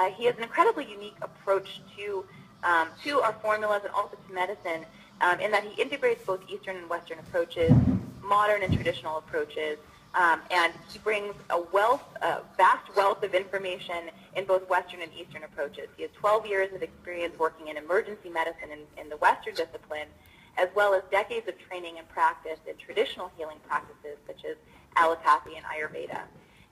he has an incredibly unique approach to our formulas and also to medicine, in that he integrates both Eastern and Western approaches, modern and traditional approaches, and he brings a vast wealth of information in both Western and Eastern approaches. He has 12 years of experience working in emergency medicine in the Western discipline, as well as decades of training and practice in traditional healing practices such as allopathy and Ayurveda.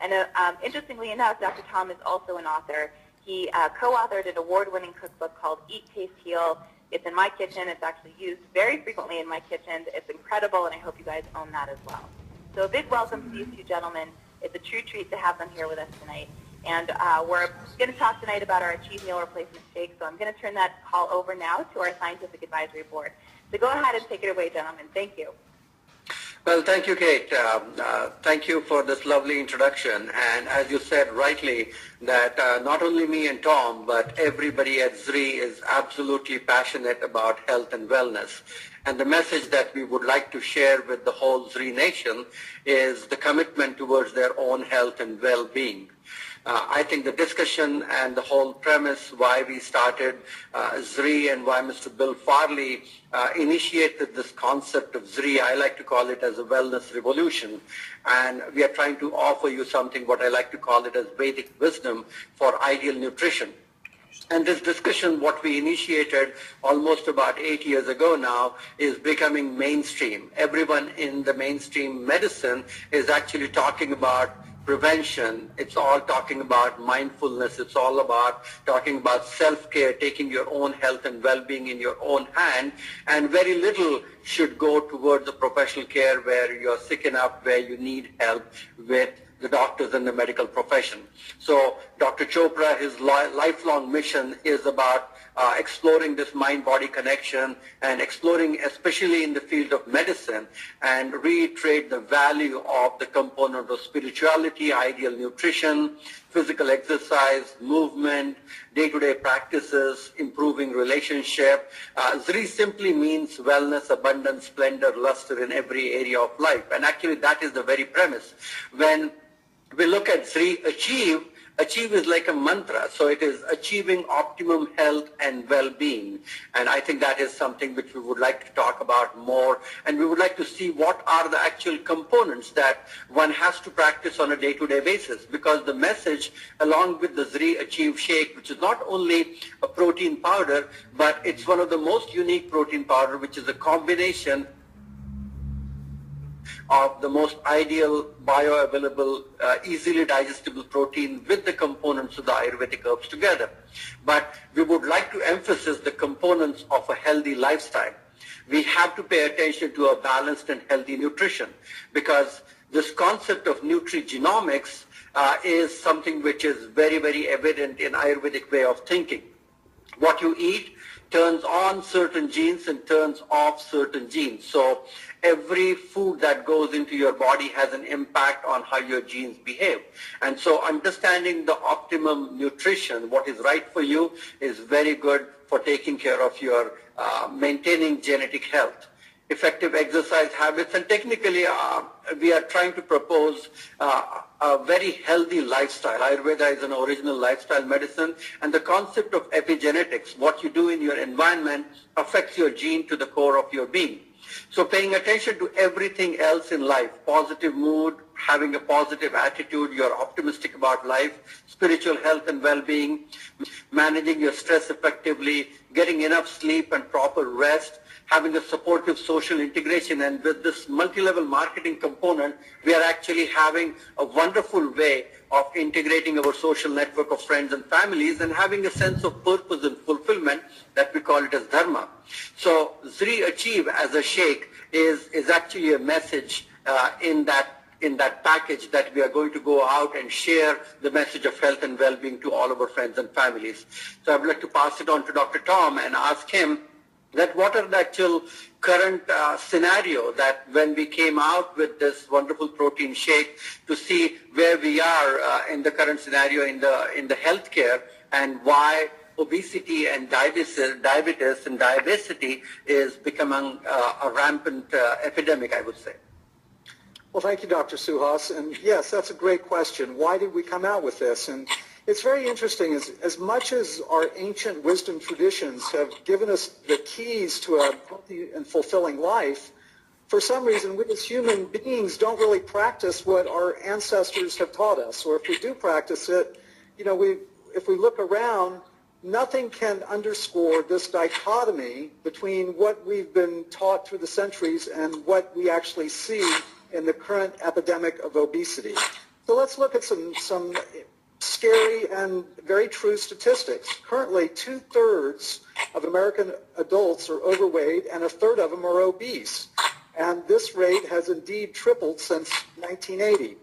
And interestingly enough, Dr. Tom is also an author. He co-authored an award-winning cookbook called Eat, Taste, Heal. It's in my kitchen. It's actually used very frequently in my kitchen. It's incredible, and I hope you guys own that as well. So a big welcome to these two gentlemen. It's a true treat to have them here with us tonight. And we're going to talk tonight about our Achieve Meal Replacement Shake, so I'm going to turn that call over now to our Scientific Advisory Board. So go ahead and take it away, gentlemen. Thank you. Well, thank you, Kate. Thank you for this lovely introduction. And as you said rightly, that not only me and Tom, but everybody at Zrii is absolutely passionate about health and wellness. And the message that we would like to share with the whole Zrii Nation is the commitment towards their own health and well-being. I think the discussion and the whole premise why we started Zrii and why Mr. Bill Farley initiated this concept of Zrii, I like to call it as a wellness revolution. And we are trying to offer you something, what I like to call it as Vedic wisdom for ideal nutrition. And this discussion, what we initiated almost about 8 years ago now, is becoming mainstream. Everyone in the mainstream medicine is actually talking about prevention. It's all talking about mindfulness. It's all about talking about self-care, taking your own health and well-being in your own hand, and very little should go towards the professional care where you're sick enough, where you need help with the doctors and the medical profession. So Dr. Chopra, his lifelong mission is about exploring this mind-body connection and exploring, especially in the field of medicine, and reiterate the value of the component of spirituality, ideal nutrition, physical exercise, movement, day-to-day practices, improving relationship. Zrii simply means wellness, abundance, splendor, luster in every area of life. And actually that is the very premise. When we look at Zrii Achieve, Achieve is like a mantra, so it is achieving optimum health and well-being. And I think that is something which we would like to talk about more, and we would like to see what are the actual components that one has to practice on a day-to-day basis, because the message along with the Zrii Achieve shake, which is not only a protein powder, but it's one of the most unique protein powder, which is a combination of the most ideal, bioavailable, easily digestible protein with the components of the Ayurvedic herbs together. But we would like to emphasize the components of a healthy lifestyle. We have to pay attention to a balanced and healthy nutrition, because this concept of nutrigenomics is something which is very, very evident in Ayurvedic way of thinking. What you eat turns on certain genes and turns off certain genes. So every food that goes into your body has an impact on how your genes behave. And so understanding the optimum nutrition, what is right for you, is very good for taking care of your maintaining genetic health. Effective exercise habits, and technically we are trying to propose a very healthy lifestyle. Ayurveda is an original lifestyle medicine, and the concept of epigenetics, what you do in your environment affects your gene to the core of your being. So paying attention to everything else in life, positive mood, having a positive attitude, you're optimistic about life, spiritual health and well-being, managing your stress effectively, getting enough sleep and proper rest, having a supportive social integration. And with this multi-level marketing component, we are actually having a wonderful way of integrating our social network of friends and families and having a sense of purpose and fulfillment that we call it as dharma. So Zrii Achieve as a shake is actually a message in that package that we are going to go out and share the message of health and well-being to all of our friends and families. So I would like to pass it on to Dr. Tom and ask him that what are the actual current scenario that when we came out with this wonderful protein shake, to see where we are in the current scenario in the healthcare, and why obesity and diabetes and diabesity is becoming a rampant epidemic, I would say. Well, thank you, Dr. Suhas. And yes, that's a great question. Why did we come out with this? And It's very interesting. As much as our ancient wisdom traditions have given us the keys to a healthy and fulfilling life, for some reason, we as human beings don't really practice what our ancestors have taught us. Or if we do practice it, if we look around, nothing can underscore this dichotomy between what we've been taught through the centuries and what we actually see in the current epidemic of obesity. So let's look at some scary and very true statistics. Currently, 2/3 of American adults are overweight and 1/3 of them are obese. And this rate has indeed tripled since 1980.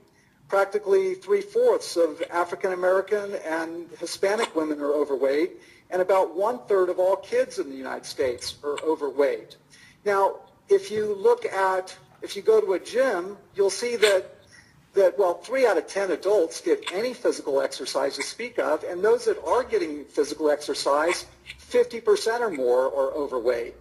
Practically 3/4 of African American and Hispanic women are overweight, and about 1/3 of all kids in the United States are overweight. Now, if you go to a gym, you'll see that 3 out of 10 adults get any physical exercise to speak of, and those that are getting physical exercise, 50% or more are overweight.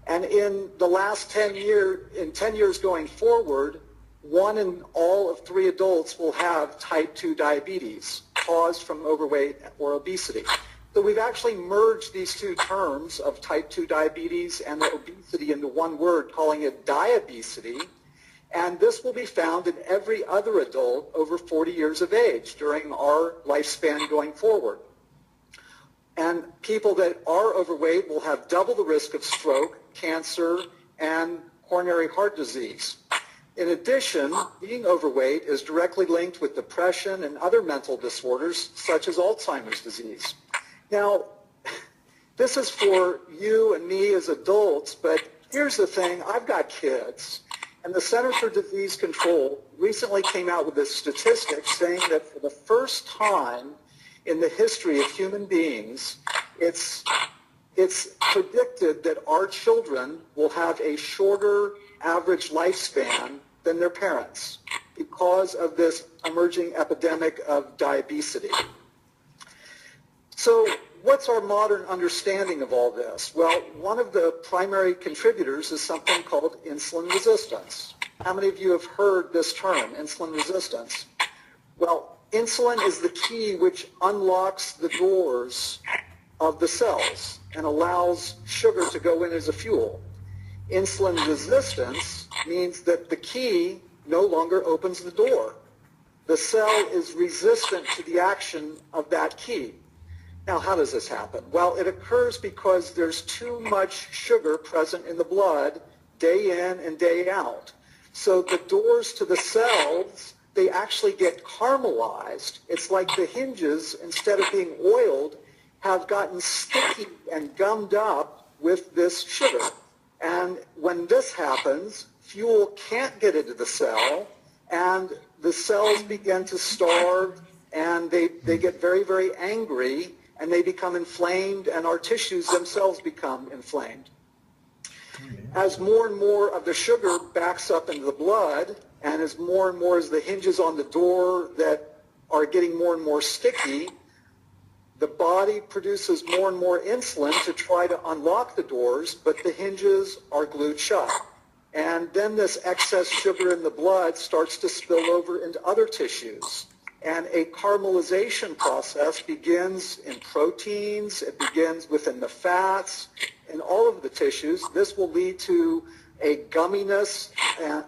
And in the last 10 years going forward, 1 in all of 3 adults will have type 2 diabetes caused from overweight or obesity. So we've actually merged these two terms of type 2 diabetes and obesity into one word, calling it diabesity. And this will be found in every other adult over 40 years of age during our lifespan going forward. And people that are overweight will have double the risk of stroke, cancer, and coronary heart disease. In addition, being overweight is directly linked with depression and other mental disorders such as Alzheimer's disease. Now, this is for you and me as adults, but here's the thing, I've got kids. And the Center for Disease Control recently came out with this statistic saying that for the first time in the history of human beings, it's predicted that our children will have a shorter average lifespan than their parents because of this emerging epidemic of diabesity. So what's our modern understanding of all this? Well, one of the primary contributors is something called insulin resistance. How many of you have heard this term, insulin resistance? Well, insulin is the key which unlocks the doors of the cells and allows sugar to go in as a fuel. Insulin resistance means that the key no longer opens the door. The cell is resistant to the action of that key. Now, how does this happen? Well, it occurs because there's too much sugar present in the blood day in and day out. So the doors to the cells, they actually get caramelized. It's like the hinges, instead of being oiled, have gotten sticky and gummed up with this sugar. And when this happens, fuel can't get into the cell, and the cells begin to starve, and they get very, very angry, and they become inflamed, and our tissues themselves become inflamed. As more and more of the sugar backs up into the blood, and as more and more as the hinges on the door that are getting more and more sticky, the body produces more and more insulin to try to unlock the doors, but the hinges are glued shut. And then this excess sugar in the blood starts to spill over into other tissues. And a caramelization process begins in proteins, it begins within the fats, in all of the tissues. This will lead to a gumminess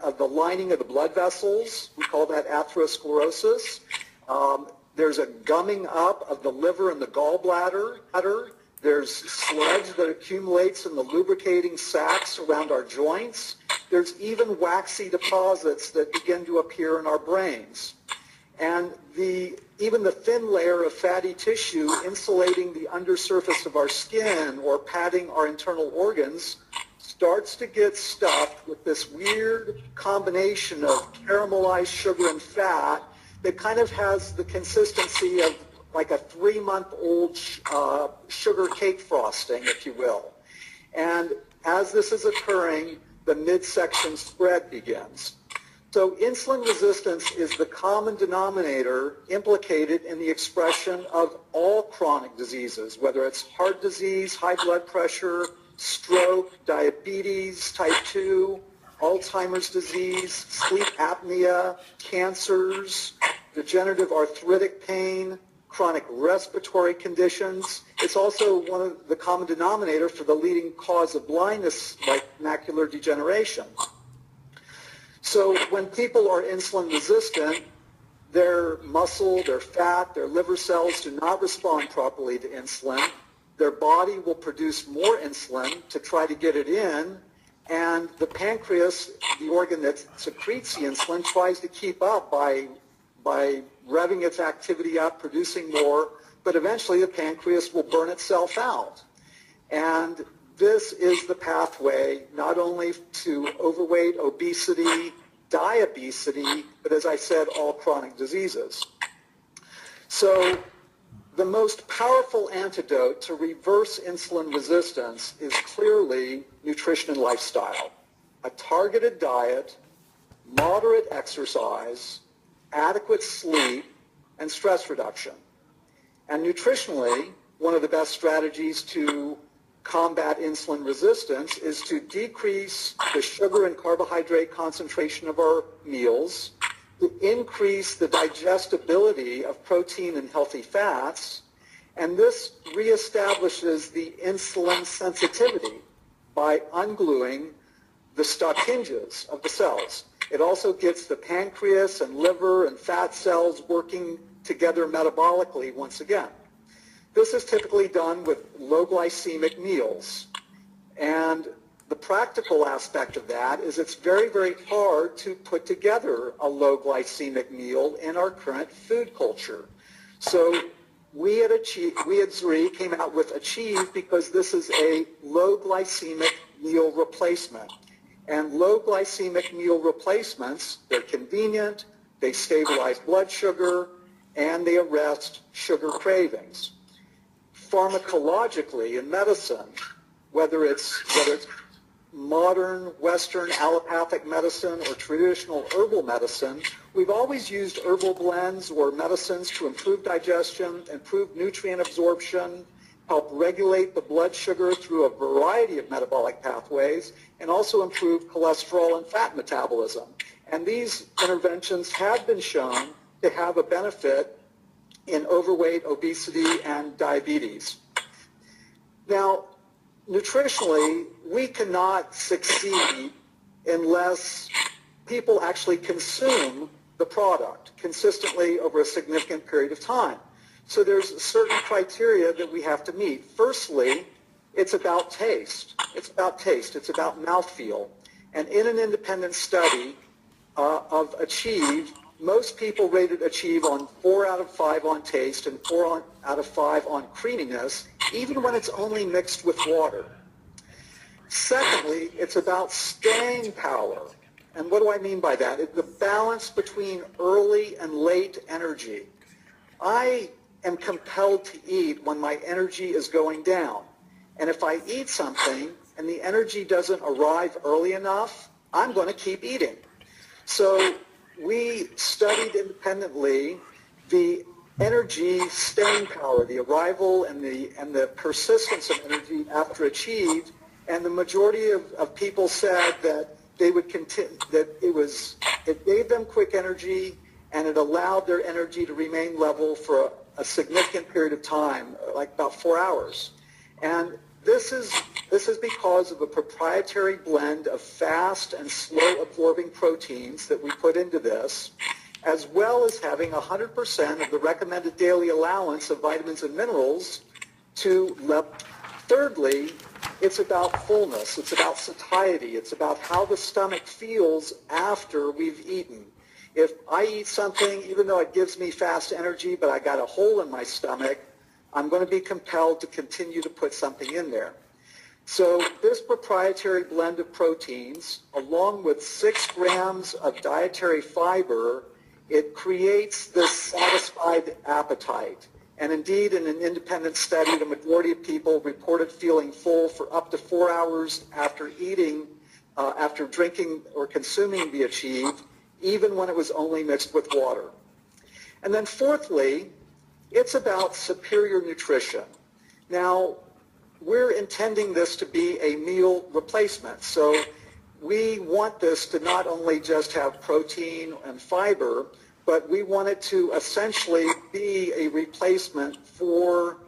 of the lining of the blood vessels. We call that atherosclerosis. There's a gumming up of the liver and the gallbladder. There's sludge that accumulates in the lubricating sacs around our joints. There's even waxy deposits that begin to appear in our brains. And even the thin layer of fatty tissue insulating the undersurface of our skin or padding our internal organs starts to get stuffed with this weird combination of caramelized sugar and fat that kind of has the consistency of like a 3-month-old sugar cake frosting, if you will. And as this is occurring, the midsection spread begins. So insulin resistance is the common denominator implicated in the expression of all chronic diseases, whether it's heart disease, high blood pressure, stroke, diabetes, type 2, Alzheimer's disease, sleep apnea, cancers, degenerative arthritic pain, chronic respiratory conditions. It's also one of the common denominator for the leading cause of blindness, like macular degeneration. So when people are insulin resistant, their muscle, their fat, their liver cells do not respond properly to insulin. Their body will produce more insulin to try to get it in, and the pancreas, the organ that secretes the insulin, tries to keep up by revving its activity up, producing more, but eventually the pancreas will burn itself out. And this is the pathway not only to overweight, obesity, diabesity, but as I said, all chronic diseases. So the most powerful antidote to reverse insulin resistance is clearly nutrition and lifestyle. A targeted diet, moderate exercise, adequate sleep, and stress reduction. And nutritionally, one of the best strategies to combat insulin resistance is to decrease the sugar and carbohydrate concentration of our meals, to increase the digestibility of protein and healthy fats, and this reestablishes the insulin sensitivity by ungluing the stuck hinges of the cells. It also gets the pancreas and liver and fat cells working together metabolically once again. This is typically done with low glycemic meals. And the practical aspect of that is it's very, very hard to put together a low glycemic meal in our current food culture. So we at Zrii came out with Achieve because this is a low glycemic meal replacement. And low glycemic meal replacements, they're convenient, they stabilize blood sugar, and they arrest sugar cravings. Pharmacologically, in medicine, whether it's modern Western allopathic medicine or traditional herbal medicine, we've always used herbal blends or medicines to improve digestion, improve nutrient absorption, help regulate the blood sugar through a variety of metabolic pathways, and also improve cholesterol and fat metabolism. And these interventions have been shown to have a benefit in overweight, obesity, and diabetes. Now, nutritionally, we cannot succeed unless people actually consume the product consistently over a significant period of time. So there's certain criteria that we have to meet. Firstly, it's about taste. It's about taste. It's about mouthfeel. And in an independent study of Achieve, most people rated Achieve on 4 out of 5 on taste and 4 out of 5 on creaminess, even when it's only mixed with water. Secondly, it's about staying power. And what do I mean by that? It's the balance between early and late energy. I am compelled to eat when my energy is going down. And if I eat something and the energy doesn't arrive early enough, I'm going to keep eating. So we studied independently the energy staying power, the arrival and the persistence of energy after Achieve, and the majority of people said that they would continue, that it gave them quick energy and it allowed their energy to remain level for a significant period of time, like about 4 hours. And this is because of a proprietary blend of fast and slow absorbing proteins that we put into this, as well as having 100% of the recommended daily allowance of vitamins and minerals to Thirdly, it's about fullness. It's about satiety. It's about how the stomach feels after we've eaten. If I eat something, even though it gives me fast energy, but I got a hole in my stomach, I'm going to be compelled to continue to put something in there. So this proprietary blend of proteins, along with 6 grams of dietary fiber, it creates this satisfied appetite. And indeed, in an independent study, the majority of people reported feeling full for up to 4 hours after eating, after drinking or consuming the Achieve, even when it was only mixed with water. And then fourthly, it's about superior nutrition. Now, we're intending this to be a meal replacement. So we want this to not only just have protein and fiber, but we want it to essentially be a replacement for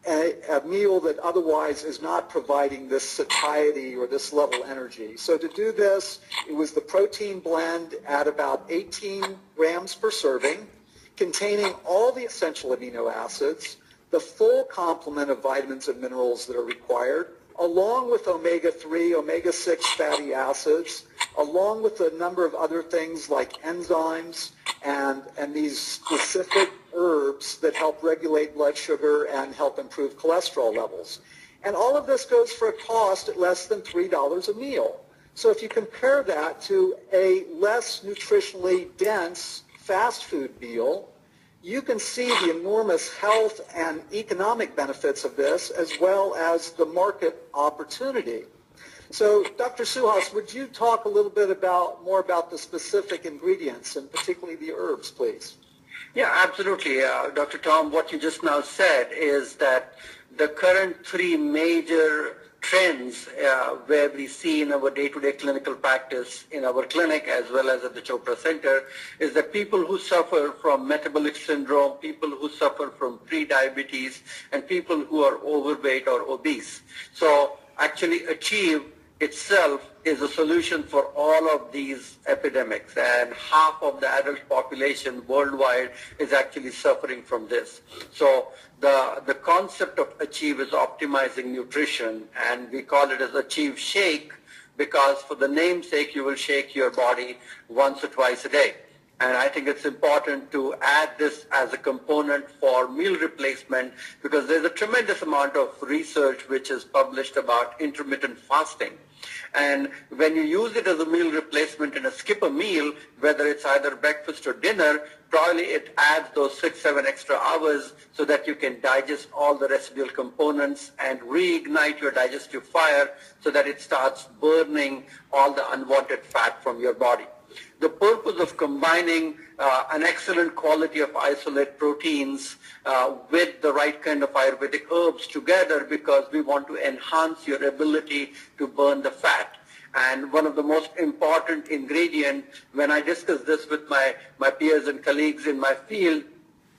a meal that otherwise is not providing this satiety or this level of energy. So to do this, it was the protein blend at about 18 grams per serving, containing all the essential amino acids, the full complement of vitamins and minerals that are required, along with omega-3, omega-6 fatty acids, along with a number of other things like enzymes and these specific herbs that help regulate blood sugar and help improve cholesterol levels. And all of this goes for a cost at less than $3 a meal. So if you compare that to a less nutritionally dense fast food meal, you can see the enormous health and economic benefits of this, as well as the market opportunity. So, Dr. Suhas, would you talk a little bit more about the specific ingredients, and particularly the herbs, please? Yeah, absolutely. Dr. Tom, what you just now said is that the current three major trends where we see in our day-to-day clinical practice in our clinic as well as at the Chopra Center is that people who suffer from metabolic syndrome, people who suffer from pre-diabetes, and people who are overweight or obese. So actually Achieve itself is a solution for all of these epidemics, and half of the adult population worldwide is actually suffering from this. So the concept of Achieve is optimizing nutrition, and we call it as Achieve Shake because for the namesake you will shake your body once or twice a day. And I think it's important to add this as a component for meal replacement because there's a tremendous amount of research which is published about intermittent fasting. And when you use it as a meal replacement and skip a meal, whether it's either breakfast or dinner, probably it adds those 6-7 extra hours so that you can digest all the residual components and reignite your digestive fire so that it starts burning all the unwanted fat from your body. The purpose of combining an excellent quality of isolate proteins with the right kind of Ayurvedic herbs together because we want to enhance your ability to burn the fat. And one of the most important ingredients, when I discuss this with my peers and colleagues in my field,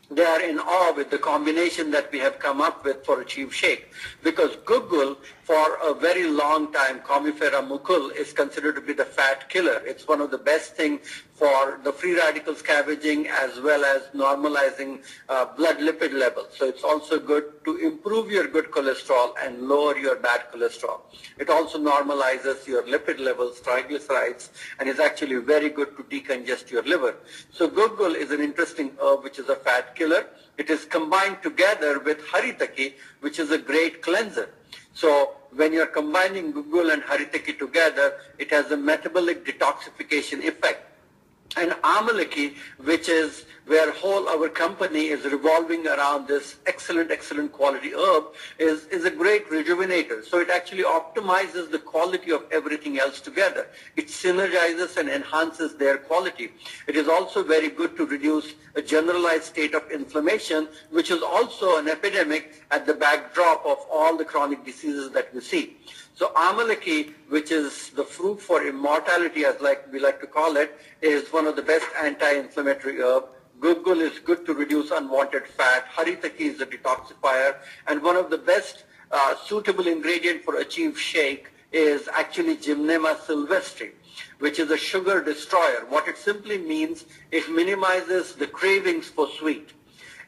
they are in awe with the combination that we have come up with for Achieve Shake. Because Google, for a very long time, Comifera mucul, is considered to be the fat killer. It's one of the best things for the free radical scavenging as well as normalizing blood lipid levels. So it's also good to improve your good cholesterol and lower your bad cholesterol. It also normalizes your lipid levels, triglycerides, and is actually very good to decongest your liver. So Google is an interesting herb which is a fat killer. It is combined together with haritaki, which is a great cleanser. So when you're combining Google and haritaki together, it has a metabolic detoxification effect. And amalaki, which is where whole our company is revolving around this excellent quality herb, is a great rejuvenator. So it actually optimizes the quality of everything else together. It synergizes and enhances their quality. It is also very good to reduce a generalized state of inflammation, which is also an epidemic at the backdrop of all the chronic diseases that we see. So amalaki, which is the fruit for immortality, as we like to call it, is one of the best anti-inflammatory herb. Google is good to reduce unwanted fat. Haritaki is a detoxifier. And one of the best suitable ingredient for Achieve Shake is actually Gymnema sylvestre, which is a sugar destroyer. What it simply means, it minimizes the cravings for sweet.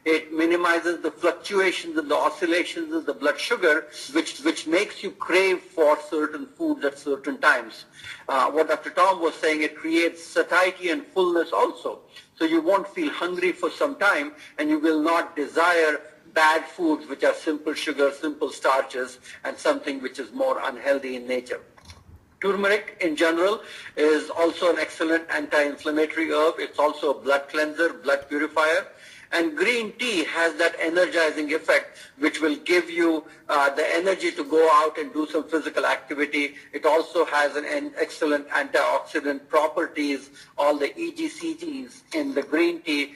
It minimizes the fluctuations and the oscillations of the blood sugar, which makes you crave for certain foods at certain times. What Dr. Tom was saying, it creates satiety and fullness also. So you won't feel hungry for some time, and you will not desire bad foods, which are simple sugar, simple starches, and something which is more unhealthy in nature. Turmeric in general is also an excellent anti-inflammatory herb. It's also a blood cleanser, blood purifier. And green tea has that energizing effect, which will give you the energy to go out and do some physical activity. It also has an excellent antioxidant properties. All the EGCGs in the green tea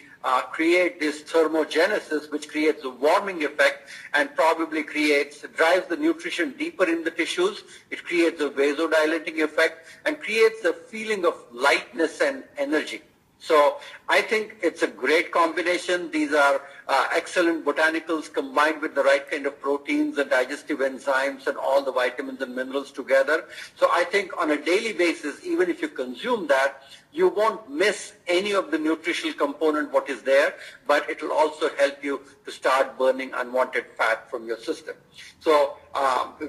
create this thermogenesis, which creates a warming effect and probably drives the nutrition deeper in the tissues. It creates a vasodilating effect and creates a feeling of lightness and energy. So I think it's a great combination. These are excellent botanicals combined with the right kind of proteins and digestive enzymes and all the vitamins and minerals together. So I think on a daily basis, even if you consume that, you won't miss any of the nutritional component what is there, but it will also help you to start burning unwanted fat from your system. So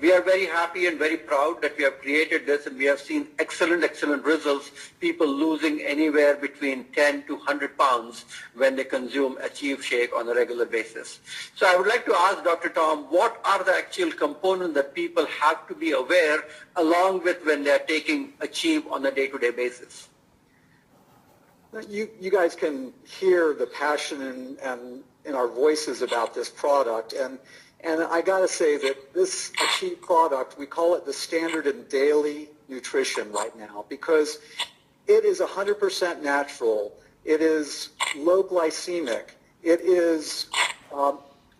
we are very happy and very proud that we have created this, and we have seen excellent results, people losing anywhere between 10 to 100 pounds when they consume Achieve Shake on a regular basis. So I would like to ask Dr. Tom, what are the actual components that people have to be aware along with when they are taking Achieve on a day-to-day basis? You guys can hear the passion in our voices about this product, and I got to say that this Achieve product, we call it the standard in daily nutrition right now because it is 100% natural, it is low glycemic, it is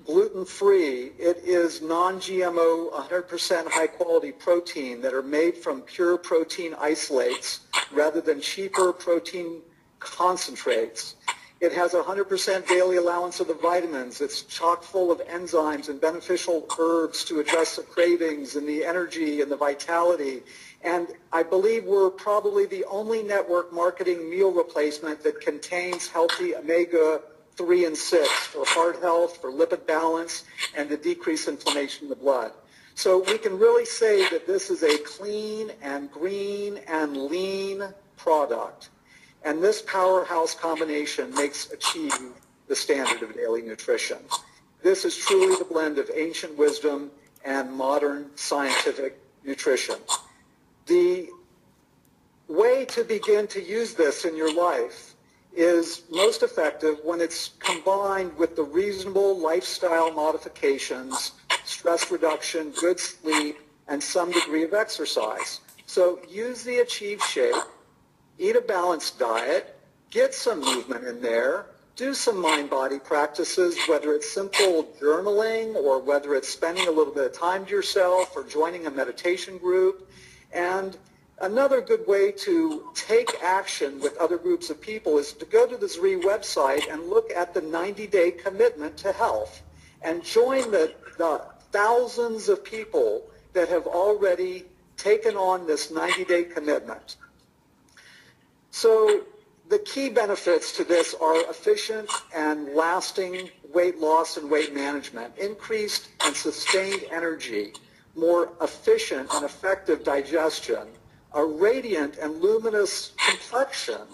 gluten-free, it is non-GMO, 100% high-quality protein that are made from pure protein isolates rather than cheaper protein concentrates. It has 100% daily allowance of the vitamins. It's chock full of enzymes and beneficial herbs to address the cravings and the energy and the vitality. And I believe we're probably the only network marketing meal replacement that contains healthy omega-3 and 6 for heart health, for lipid balance, and to decrease inflammation in the blood. So we can really say that this is a clean and green and lean product. And this powerhouse combination makes Achieve the standard of daily nutrition. This is truly the blend of ancient wisdom and modern scientific nutrition. The way to begin to use this in your life is most effective when it's combined with the reasonable lifestyle modifications, stress reduction, good sleep, and some degree of exercise. So use the Achieve Shake. Eat a balanced diet, get some movement in there, do some mind-body practices, whether it's simple journaling or whether it's spending a little bit of time to yourself or joining a meditation group. And another good way to take action with other groups of people is to go to the Zrii website and look at the 90-day commitment to health and join the thousands of people that have already taken on this 90-day commitment. So the key benefits to this are efficient and lasting weight loss and weight management, increased and sustained energy, more efficient and effective digestion, a radiant and luminous complexion,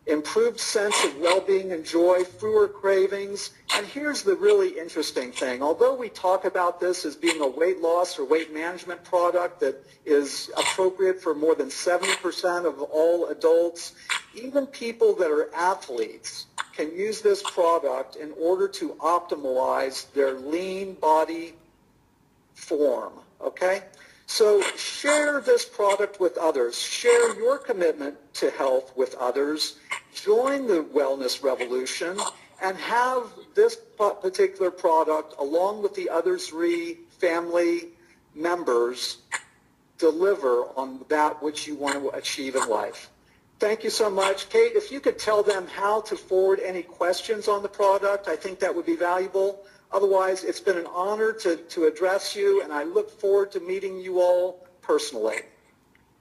improved sense of well-being and joy, fewer cravings. And here's the really interesting thing. Although we talk about this as being a weight loss or weight management product that is appropriate for more than 70% of all adults, even people that are athletes can use this product in order to optimize their lean body form, okay? So share this product with others. Share your commitment to health with others. Join the wellness revolution and have this particular product, along with the other Zrii family members, deliver on that which you want to achieve in life. Thank you so much. Kate, if you could tell them how to forward any questions on the product, I think that would be valuable. Otherwise, it's been an honor to address you, and I look forward to meeting you all personally.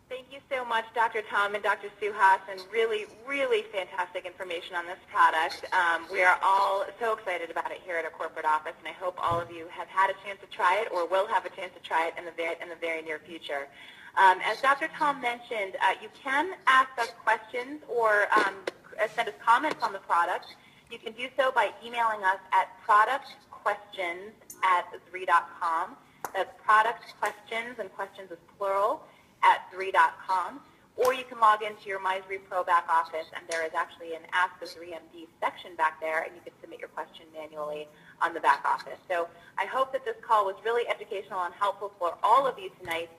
Thank you so much, Dr. Tom and Dr. Suhas, and really fantastic information on this product. We are all so excited about it here at our corporate office, and I hope all of you have had a chance to try it or will have a chance to try it in the very near future. As Dr. Tom mentioned, you can ask us questions or send us comments on the product. You can do so by emailing us at productquestions@zrii.com. That's product questions, and questions is plural, @zrii.com. Or you can log into your My Zrii Pro back office, and there is actually an Ask the Zrii MD section back there, and you can submit your question manually on the back office. So I hope that this call was really educational and helpful for all of you tonight.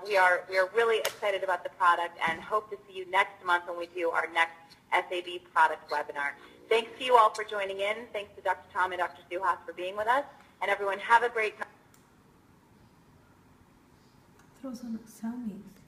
We are really excited about the product and hope to see you next month when we do our next SAB product webinar. Thanks to you all for joining in. Thanks to Dr. Tom and Dr. Suhas for being with us. And everyone, have a great night. Throw some sound waves.